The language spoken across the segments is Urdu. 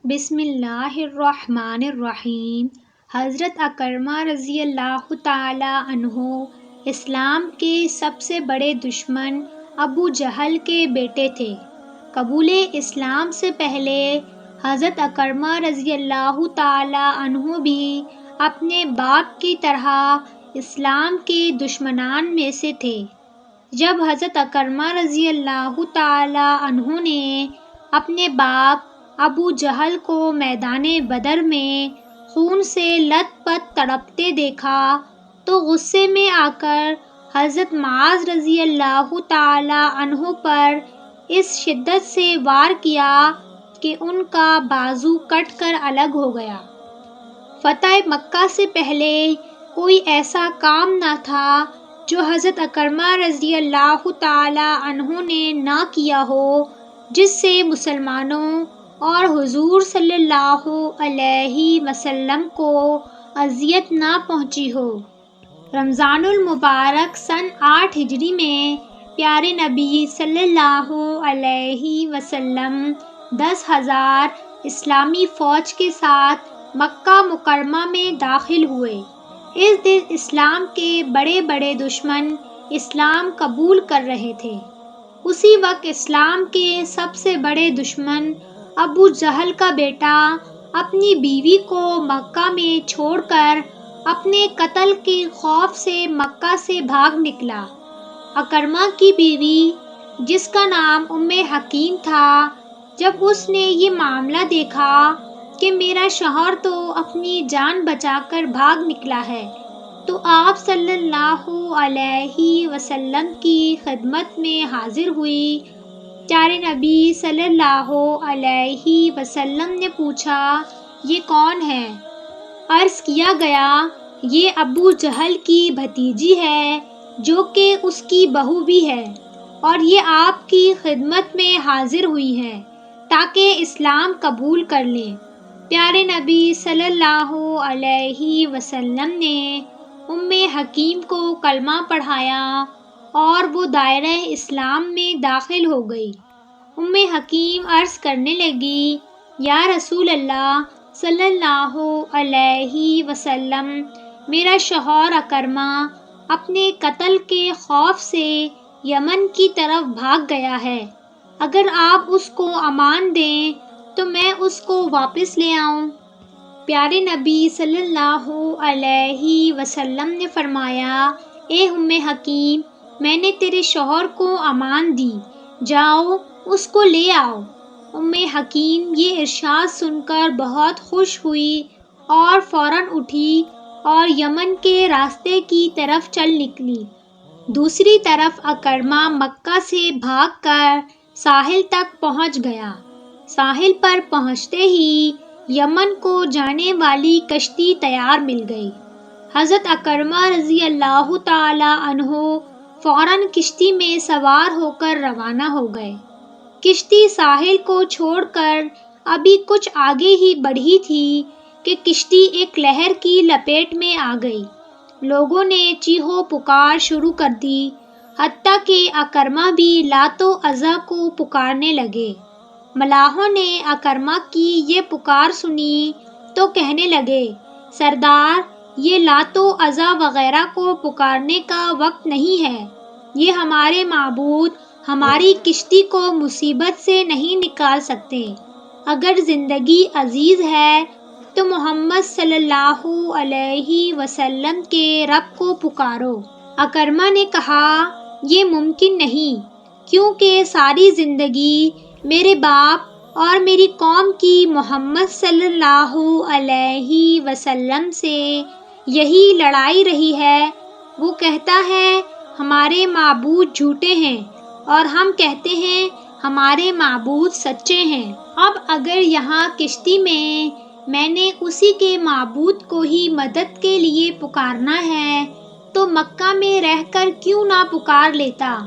بسم اللہ الرحمن الرحیم۔ حضرت اکرمہ رضی اللہ تعالی عنہ اسلام کے سب سے بڑے دشمن ابو جہل کے بیٹے تھے۔ قبول اسلام سے پہلے حضرت اکرمہ رضی اللہ تعالی عنہ بھی اپنے باپ کی طرح اسلام کے دشمنان میں سے تھے۔ جب حضرت اکرمہ رضی اللہ تعالی عنہ نے اپنے باپ ابو جہل کو میدان بدر میں خون سے لت پت تڑپتے دیکھا تو غصے میں آ کر حضرت معاذ رضی اللہ تعالی عنہ پر اس شدت سے وار کیا کہ ان کا بازو کٹ کر الگ ہو گیا۔ فتح مکہ سے پہلے کوئی ایسا کام نہ تھا جو حضرت اکرمہ رضی اللہ تعالی عنہ نے نہ کیا ہو، جس سے مسلمانوں اور حضور صلی اللہ علیہ وسلم کو اذیت نہ پہنچی ہو۔ رمضان المبارک سن 8 ہجری میں پیارے نبی صلی اللہ علیہ وسلم 10,000 اسلامی فوج کے ساتھ مکہ مکرمہ میں داخل ہوئے۔ اس دن اسلام کے بڑے بڑے دشمن اسلام قبول کر رہے تھے۔ اسی وقت اسلام کے سب سے بڑے دشمن ابو جہل کا بیٹا اپنی بیوی کو مکہ میں چھوڑ کر اپنے قتل کے خوف سے مکہ سے بھاگ نکلا۔ اکرمہ کی بیوی، جس کا نام حکیم تھا، جب اس نے یہ معاملہ دیکھا کہ میرا شوہر تو اپنی جان بچا کر بھاگ نکلا ہے، تو آپ صلی اللہ علیہ وسلم کی خدمت میں حاضر ہوئی۔ پیارے نبی صلی اللہ علیہ وسلم نے پوچھا، یہ کون ہے؟ عرض کیا گیا، یہ ابو جہل کی بھتیجی ہے جو کہ اس کی بہو بھی ہے، اور یہ آپ کی خدمت میں حاضر ہوئی ہے تاکہ اسلام قبول کر لیں۔ پیارے نبی صلی اللہ علیہ وسلم نے حکیم کو کلمہ پڑھایا اور وہ دائرہ اسلام میں داخل ہو گئی۔ حکیم عرض کرنے لگی، یا رسول اللہ صلی اللہ علیہ وسلم، میرا شوہر اکرمہ اپنے قتل کے خوف سے یمن کی طرف بھاگ گیا ہے۔ اگر آپ اس کو امان دیں تو میں اس کو واپس لے آؤں۔ پیارے نبی صلی اللہ علیہ وسلم نے فرمایا، اے حکیم، میں نے تیرے شوہر کو امان دی، جاؤ اس کو لے آؤ۔ حکیم یہ ارشاد سن کر بہت خوش ہوئی اور فوراً اٹھی اور یمن کے راستے کی طرف چل نکلی۔ دوسری طرف اکرمہ مکہ سے بھاگ کر ساحل تک پہنچ گیا۔ ساحل پر پہنچتے ہی یمن کو جانے والی کشتی تیار مل گئی۔ حضرت اکرمہ رضی اللہ تعالی عنہ فوراً کشتی میں سوار ہو کر روانہ ہو گئے۔ کشتی ساحل کو چھوڑ کر ابھی کچھ آگے ہی بڑھی تھی کہ کشتی ایک لہر کی لپیٹ میں آ گئی۔ لوگوں نے چیخو پکار شروع کر دی، حتیٰ کہ اکرمہ بھی لات و عزا کو پکارنے لگے۔ ملاحوں نے اکرمہ کی یہ پکار سنی تو کہنے لگے، سردار، یہ لات و عزا وغیرہ کو پکارنے کا وقت نہیں ہے۔ یہ ہمارے معبود ہماری کشتی کو مصیبت سے نہیں نکال سکتے۔ اگر زندگی عزیز ہے تو محمد صلی اللہ علیہ وسلم کے رب کو پکارو۔ اکرمہ نے کہا، یہ ممکن نہیں، کیونکہ ساری زندگی میرے باپ اور میری قوم کی محمد صلی اللہ علیہ وسلم سے یہی لڑائی رہی ہے۔ وہ کہتا ہے ہمارے معبود جھوٹے ہیں اور ہم کہتے ہیں ہمارے معبود سچے ہیں۔ اب اگر یہاں کشتی میں نے اسی کے معبود کو ہی مدد کے لیے پکارنا ہے تو مکہ میں رہ کر کیوں نہ پکار لیتا۔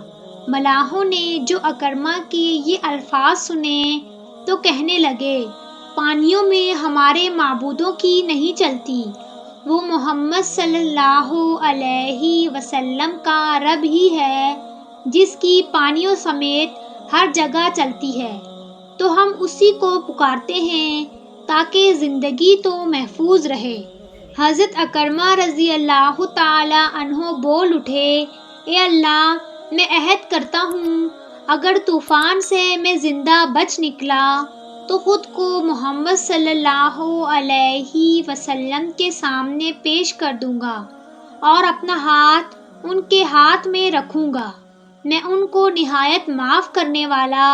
ملاحوں نے جو اکرمہ کے یہ الفاظ سنے تو کہنے لگے، پانیوں میں ہمارے معبودوں کی نہیں چلتی، وہ محمد صلی اللہ علیہ وسلم کا رب ہی ہے جس کی پانیوں سمیت ہر جگہ چلتی ہے، تو ہم اسی کو پکارتے ہیں تاکہ زندگی تو محفوظ رہے۔ حضرت اکرمہ رضی اللہ تعالی عنہ بول اٹھے، اے اللہ، میں عہد کرتا ہوں اگر طوفان سے میں زندہ بچ نکلا تو خود کو محمد صلی اللہ علیہ وسلم کے سامنے پیش کر دوں گا اور اپنا ہاتھ ان کے ہاتھ میں رکھوں گا۔ میں ان کو نہایت معاف کرنے والا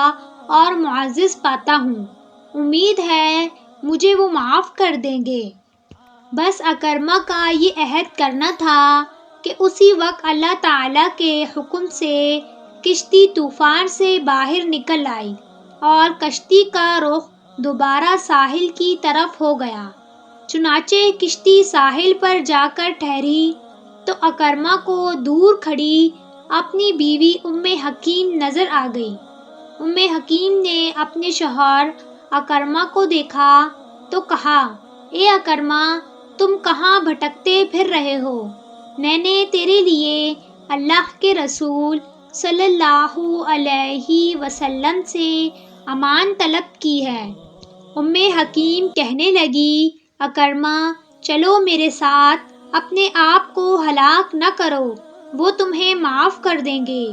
اور معزز پاتا ہوں، امید ہے مجھے وہ معاف کر دیں گے۔ بس اکرمہ کا یہ عہد کرنا تھا کہ اسی وقت اللہ تعالیٰ کے حکم سے کشتی طوفان سے باہر نکل آئی اور کشتی کا رخ دوبارہ ساحل کی طرف ہو گیا۔ چنانچہ کشتی ساحل پر جا کر ٹھہری تو اکرمہ کو دور کھڑی اپنی بیوی ام حکیم نظر آ گئی۔ ام حکیم نے اپنے شوہر اکرمہ کو دیکھا تو کہا، اے اکرمہ، تم کہاں بھٹکتے پھر رہے ہو؟ میں نے تیرے لیے اللہ کے رسول صلی اللہ علیہ وسلم سے امان طلب کی ہے۔ ام حکیم کہنے لگی، اکرمہ، چلو میرے ساتھ، اپنے آپ کو ہلاک نہ کرو، وہ تمہیں معاف کر دیں گے۔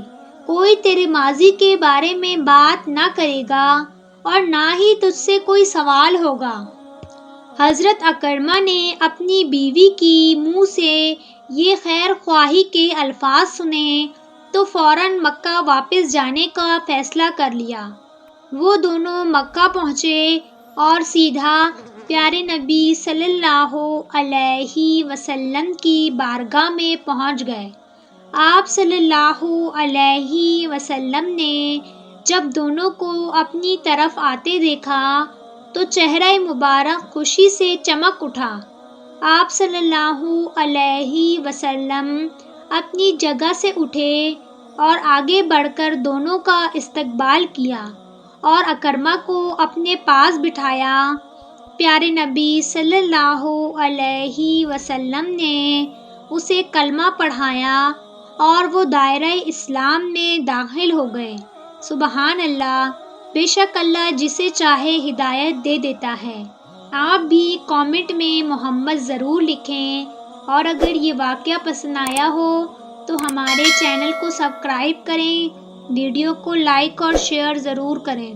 کوئی تیرے ماضی کے بارے میں بات نہ کرے گا اور نہ ہی تجھ سے کوئی سوال ہوگا۔ حضرت اکرمہ نے اپنی بیوی کی منہ سے یہ خیر خواہی کے الفاظ سنے تو فوراً مکہ واپس جانے کا فیصلہ کر لیا۔ وہ دونوں مکہ پہنچے اور سیدھا پیارے نبی صلی اللہ علیہ وسلم کی بارگاہ میں پہنچ گئے۔ آپ صلی اللہ علیہ وسلم نے جب دونوں کو اپنی طرف آتے دیکھا تو چہرہ مبارک خوشی سے چمک اٹھا۔ آپ صلی اللہ علیہ وسلم اپنی جگہ سے اٹھے اور آگے بڑھ کر دونوں کا استقبال کیا اور اکرمہ کو اپنے پاس بٹھایا۔ پیارے نبی صلی اللہ علیہ وسلم نے اسے کلمہ پڑھایا اور وہ دائرہ اسلام میں داخل ہو گئے۔ سبحان اللہ، بے شک اللہ جسے چاہے ہدایت دے دیتا ہے۔ آپ بھی کامنٹ میں محمد ضرور لکھیں، اور اگر یہ واقعہ پسند آیا ہو تو ہمارے چینل کو سبسکرائب کریں، ویڈیو کو لائک اور شیئر ضرور کریں۔